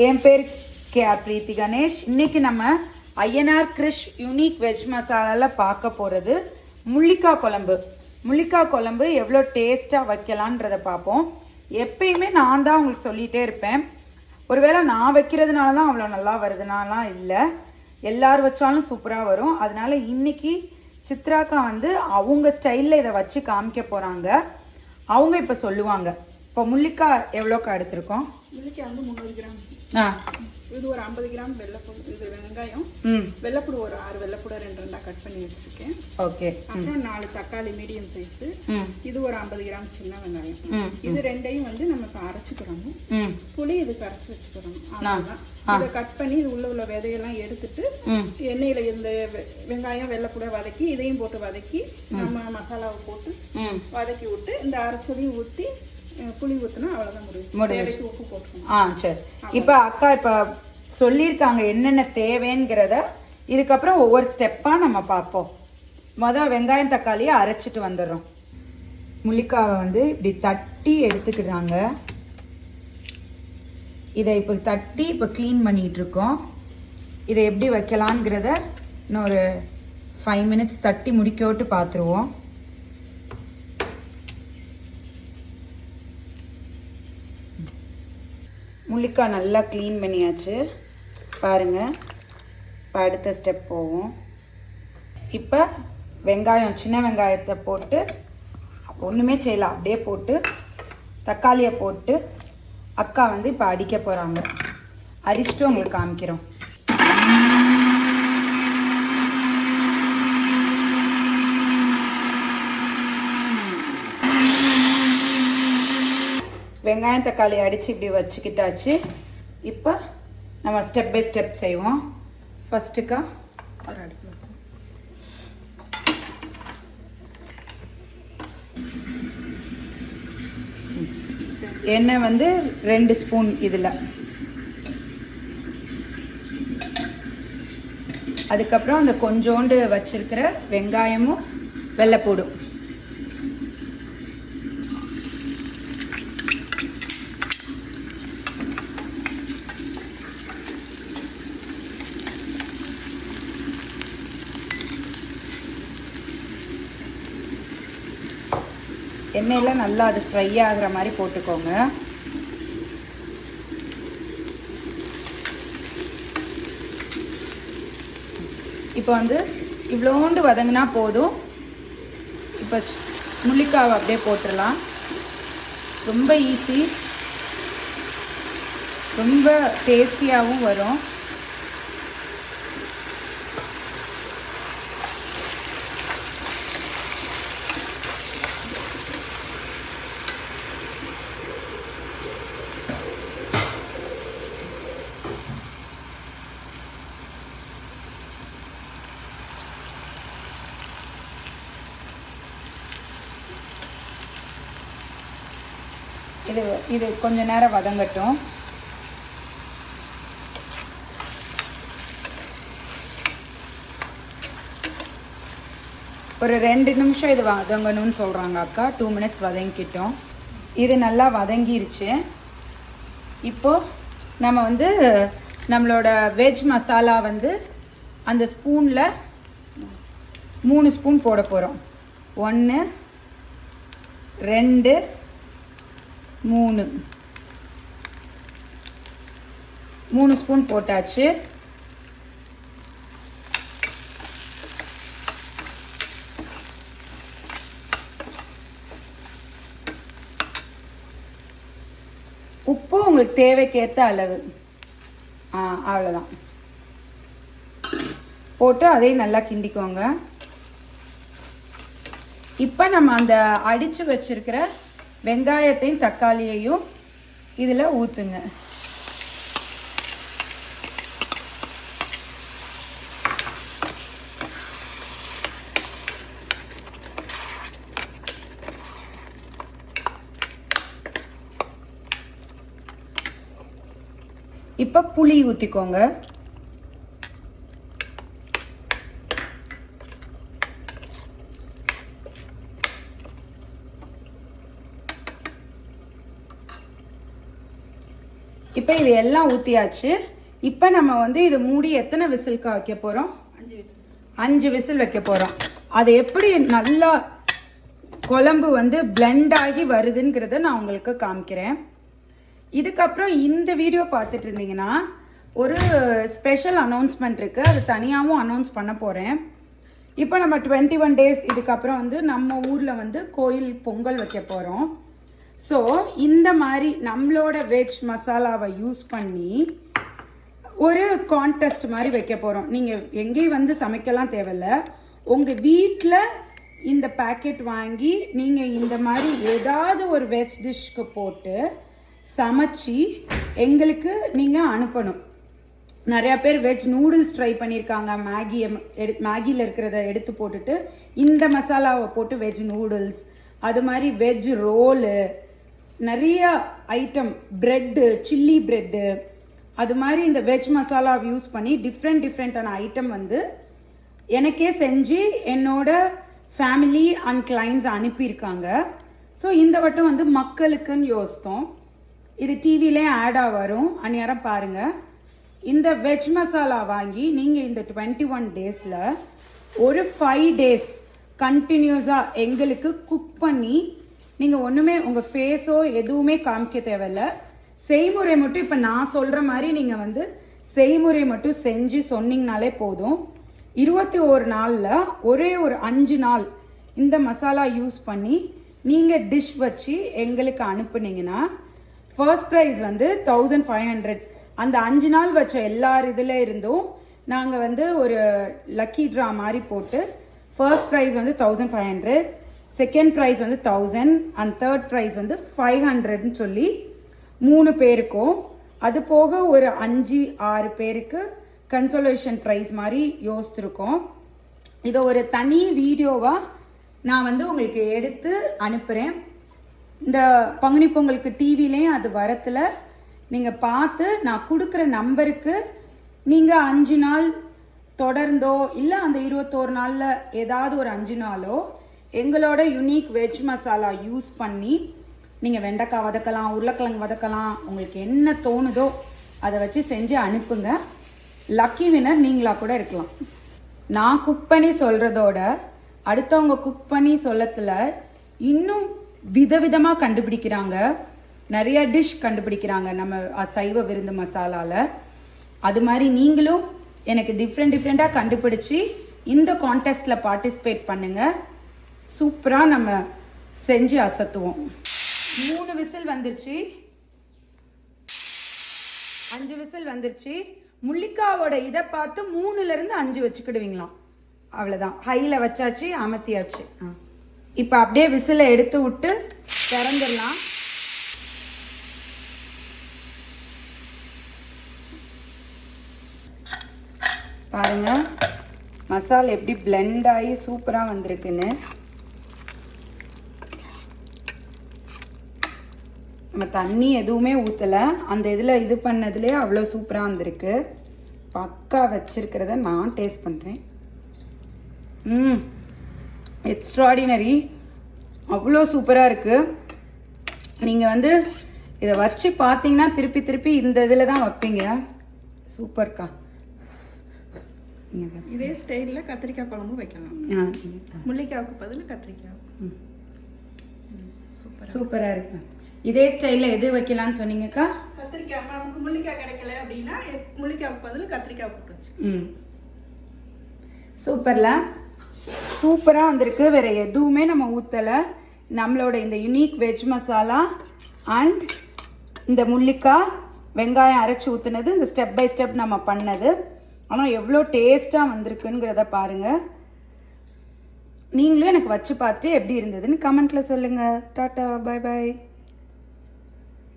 என் பேர் கேஆர் பிரீத்தி கணேஷ். இன்னைக்கு நம்ம ஐஎன்ஆர் கிரிஷ் யூனிக் வெஜ் மசாலாவில் பார்க்க போகிறது முள்ளிக்காய் குழம்பு. முள்ளிக்காய் குழம்பு எவ்வளோ டேஸ்ட்டாக வைக்கலான்றதை பார்ப்போம். எப்பயுமே நான் தான் உங்களுக்கு சொல்லிகிட்டே இருப்பேன். ஒருவேளை நான் வைக்கிறதுனால தான் அவ்வளோ நல்லா வருதுனாலாம் இல்லை, எல்லாரும் வச்சாலும் சூப்பராக வரும். அதனால இன்னைக்கு சித்ராக்கா வந்து அவங்க ஸ்டைலில் இதை வச்சு காமிக்க போகிறாங்க. அவங்க இப்போ சொல்லுவாங்க. இப்போ முள்ளிக்காய் எவ்வளோக்கா எடுத்திருக்கோம்? முள்ளிக்காய் வந்து 300 கிராம். இது ஒரு 50 கிராம் வெள்ளைப்பூடு, இது வெங்காயம், வெள்ளைப்பூடு ஒரு 6 வெள்ளைப்பூடை 2 கட் பண்ணி வச்சிருக்கேன். ஓகே. அப்புறம் 4 தக்காளி மீடியம் சைஸ், இது ஒரு 50 கிராம் சின்ன வெங்காயம். இது ரெண்டையும் வந்து நமக்கு அரைச்சுக்கிறோம். புளி இது கரைச்சி வச்சுக்கிறோம். அவ்வளவுதான். இதை கட் பண்ணி இது உள்ள விதையெல்லாம் எடுத்துட்டு எண்ணெயில இந்த வெங்காயம் வெள்ளைப்பூடை வதக்கி இதையும் போட்டு வதக்கி நம்ம மசாலாவை போட்டு வதக்கி விட்டு இந்த அரைச்சதையும் ஊற்றி புளி ஊற்றினா அவ்வளோதான் முடியும். உப்பு போட்டுக்கணும். சரி. இப்போ அக்கா இப்போ சொல்லியிருக்காங்க என்னென்ன தேவைங்கிறத. இதுக்கப்புறம் ஒவ்வொரு ஸ்டெப்பாக நம்ம பார்ப்போம். மொதல் வெங்காயம் தக்காளியை அரைச்சிட்டு வந்துடுறோம். முள்ளிக்காவை வந்து இப்படி தட்டி எடுத்துக்கிறாங்க. இதை இப்போ தட்டி இப்போ க்ளீன் பண்ணிகிட்டு இருக்கோம். இதை எப்படி வைக்கலாங்கிறத இன்னொரு 5 மினிட்ஸ் தட்டி முடிக்க விட்டு பார்த்துருவோம். முள்ளிக்காய் நல்லா க்ளீன் பண்ணியாச்சு பாருங்கள். இப்போ அடுத்த ஸ்டெப் போவோம். இப்போ வெங்காயம், சின்ன வெங்காயத்தை போட்டு ஒன்றுமே செய்யலாம், அப்படியே போட்டு தக்காளியை போட்டு அக்கா வந்து இப்போ அடிக்க போகிறாங்க. அடிச்சுட்டு உங்களுக்கு காமிக்கிறோம். வெங்காயம் தக்காளி அடித்து இப்படி வச்சுக்கிட்டாச்சு. இப்போ நம்ம ஸ்டெப் பை ஸ்டெப் செய்வோம். ஃபஸ்ட்டுக்கா ஒரு அடுப்பு, எண்ணெய் வந்து 2 ஸ்பூன். இதில் அதுக்கப்புறம் அந்த கொஞ்சோண்டு வச்சிருக்கிற வெங்காயமும் வெள்ளைப்பூடும். எண்ணெயில் நல்லா அது ஃப்ரை ஆகிற மாதிரி போட்டுக்கோங்க. இப்போ வந்து இவ்வளோண்டு வதங்கினா போதும். இப்போ முள்ளிக்காவை அப்படியே போட்டுடலாம். ரொம்ப ஈஸி, ரொம்ப டேஸ்டியாகவும் வரும். இது கொஞ்ச நேரம் வதங்கட்டும். ஒரு 2 நிமிஷம் இது வதங்கணும்னு சொல்கிறாங்க அக்கா. 2 மினிட்ஸ் வதங்கிக்கிட்டோம். இது நல்லா வதங்கிருச்சு. இப்போது நம்ம வந்து நம்மளோட வெஜ் மசாலா வந்து அந்த ஸ்பூனில் 3 ஸ்பூன் போட போகிறோம். 1 2 3 ஸ்பூன் போட்டாச்சு. உப்பு உங்களுக்கு தேவைக்கேற்ற அளவு, அவ்வளோதான் போட்டு அதையும் நல்லா கிண்டிக்கோங்க. இப்போ நம்ம அந்த அடித்து வச்சிருக்கிற வெங்காயத்தையும் தக்காளியையும் இதில் ஊற்றுங்க. இப்போ புளி ஊற்றிக்கோங்க. இப்போ இது எல்லாம் ஊற்றியாச்சு. இப்போ நம்ம வந்து இது மூடி எத்தனை விசிலுக்கு வைக்க போகிறோம்? 5 விசில் வைக்க போகிறோம். அது எப்படி நல்லா குழம்பு வந்து பிளெண்ட் ஆகி வருதுங்கிறத நான் உங்களுக்கு காமிக்கிறேன். இதுக்கப்புறம் இந்த வீடியோ பார்த்துட்டு இருந்தீங்கன்னா ஒரு ஸ்பெஷல் அனௌன்ஸ்மெண்ட் இருக்குது. அது தனியாகவும் அனௌன்ஸ் பண்ண போகிறேன். இப்போ நம்ம 21 டேஸ் இதுக்கப்புறம் வந்து நம்ம ஊரில் வந்து கோயில் பொங்கல் வைக்க போகிறோம். ஸோ இந்த மாதிரி நம்மளோட வெஜ் மசாலாவை யூஸ் பண்ணி ஒரு கான்டெஸ்ட் மாதிரி வைக்க போகிறோம். நீங்கள் எங்கேயும் வந்து சமைக்கலாம் தேவையில்ல. உங்கள் வீட்டில் இந்த பேக்கெட் வாங்கி நீங்கள் இந்த மாதிரி ஏதாவது ஒரு வெஜ் டிஷ்க்கு போட்டு சமைச்சி எங்களுக்கு நீங்கள் அனுப்பணும். நிறையா பேர் வெஜ் நூடுல்ஸ் ட்ரை பண்ணியிருக்காங்க. மேகியில் இருக்கிறத எடுத்து போட்டுட்டு இந்த மசாலாவை போட்டு வெஜ் நூடுல்ஸ், அது மாதிரி வெஜ் ரோலு, நிறைய ஐட்டம், ப்ரெட்டு, சில்லி ப்ரெட்டு, அது மாதிரி இந்த வெஜ் மசாலாவை யூஸ் பண்ணி டிஃப்ரெண்டான ஐட்டம் வந்து எனக்கே செஞ்சு என்னோட ஃபேமிலி அண்ட் கிளைண்ட்ஸ் அனுப்பியிருக்காங்க. ஸோ இந்த வட்டம் வந்து மக்களுக்குன்னு யோசித்தோம். இது டிவிலே ஆடாக வரும், அந்நேரம் பாருங்கள். இந்த வெஜ் மசாலா வாங்கி நீங்கள் இந்த 21 டேஸில் ஒரு 5 டேஸ் கண்டினியூஸாக எங்களுக்கு குக் பண்ணி நீங்கள் ஒன்றுமே உங்கள் ஃபேஸோ எதுவுமே காமிக்க தேவையில்ல. செய்முறை மட்டும் இப்போ நான் சொல்கிற மாதிரி நீங்கள் வந்து செய்முறை மட்டும் செஞ்சு சொன்னீங்கனாலே போதும். 21 நாளில் ஒரே ஒரு 5 நாள் இந்த மசாலா யூஸ் பண்ணி நீங்கள் டிஷ் வச்சு எங்களுக்கு அனுப்புனீங்கன்னா ஃபர்ஸ்ட் ப்ரைஸ் வந்து 1500. அந்த 5 நாள் வச்ச எல்லார் இதில் இருந்தும் நாங்கள் வந்து ஒரு லக்கி ட்ரா மாதிரி போட்டு ஃபர்ஸ்ட் ப்ரைஸ் வந்து 1500, செகண்ட் ப்ரைஸ் வந்து 1000 அண்ட் தேர்ட் ப்ரைஸ் வந்து 500ன்னு சொல்லி 3 பேருக்கும், அது போக ஒரு 5-6 பேருக்கு கன்சோலேஷன் ப்ரைஸ் மாதிரி யோசிச்சிருக்கோம். இதை ஒரு தனி வீடியோவாக நான் வந்து உங்களுக்கு எடுத்து அனுப்புகிறேன். இந்த பங்குனி பொங்கலுக்கு டிவிலையும் அது வரத்தில் நீங்கள் பார்த்து நான் கொடுக்குற நம்பருக்கு நீங்கள் 5 நாள் தொடர்ந்தோ இல்லை அந்த 21 நாளில் ஏதாவது ஒரு 5 நாளோ எங்களோட யுனிக் வெஜ் மசாலா யூஸ் பண்ணி நீங்கள் வெண்டைக்காய் வதக்கலாம், உருளைக்கிழங்கு வதக்கலாம், உங்களுக்கு என்ன தோணுதோ அதை வச்சு செஞ்சு அனுப்புங்க. லக்கி வினர் நீங்களாக கூட இருக்கலாம். நான் குக் பண்ணி சொல்கிறதோட அடுத்தவங்க குக் பண்ணி சொல்லத்தில் இன்னும் விதவிதமாக கண்டுபிடிக்கிறாங்க. நிறைய டிஷ் கண்டுபிடிக்கிறாங்க நம்ம சைவ விருந்து மசாலாவில். அது மாதிரி நீங்களும் எனக்கு டிஃப்ரெண்ட்டாக கண்டுபிடிச்சி இந்த கான்டெஸ்ட்டில் பார்ட்டிசிபேட் பண்ணுங்கள். சூப்பராக நம்ம செஞ்சு அசத்துவோம். 3 விசில் வந்துருச்சு, 5 விசில் வந்துருச்சு. முள்ளிக்காவோட இதை பார்த்து 3லேருந்து 5 வச்சுக்கிடுவீங்களாம். அவ்வளோதான், ஹையில் வச்சாச்சு, அமர்த்தியாச்சு. இப்போ அப்படியே விசிலை எடுத்து விட்டு திறந்துடலாம். பாருங்க மசாலா எப்படி பிளெண்ட் ஆகி சூப்பராக வந்திருக்குன்னு. நம்ம தண்ணி எதுவுமே ஊற்றலை, அந்த இதில் இது பண்ணதுலேயே அவ்வளோ சூப்பராக வந்திருக்கு. பக்கா வச்சிருக்கிறத நான் டேஸ்ட் பண்ணுறேன். எக்ஸ்ட்ராடினரி, அவ்வளோ சூப்பராக இருக்குது. நீங்கள் வந்து இதை வச்சு பார்த்தீங்கன்னா திருப்பி இந்த இதில் தான் வைப்பீங்க. சூப்பர்க்கா. இதே ஸ்டைலில் கத்திரிக்காய் குழம்பு வைக்கலாம். முள்ளிக்காய்க்கு பதில் கத்திரிக்காய். சூப்பராக இருக்கு. இதே ஸ்டைலில் எது வைக்கலான்னு சொன்னீங்கக்கா? கத்திரிக்காய். நமக்கு முள்ளிக்காய் கிடைக்கல அப்படின்னா முள்ளிக்காய்க்கு பதில் கத்திரிக்காய் போட்டு வச்சு. சூப்பர்ல, சூப்பராக வந்திருக்கு. வேற எதுவுமே நம்ம ஊற்றலை. நம்மளோட இந்த யுனிக் வெஜ் மசாலா அண்ட் இந்த முள்ளிக்காய் வெங்காயம் அரைச்சி ஊற்றுனது, இந்த ஸ்டெப் பை ஸ்டெப் நம்ம பண்ணது. ஆனால் எவ்வளோ டேஸ்ட்டாக வந்திருக்குங்கிறத பாருங்கள். நீங்களும் எனக்கு வச்சு பார்த்துட்டு எப்படி இருந்ததுன்னு கமெண்ட்டில் சொல்லுங்கள். டாட்டா, பாய் பாய்.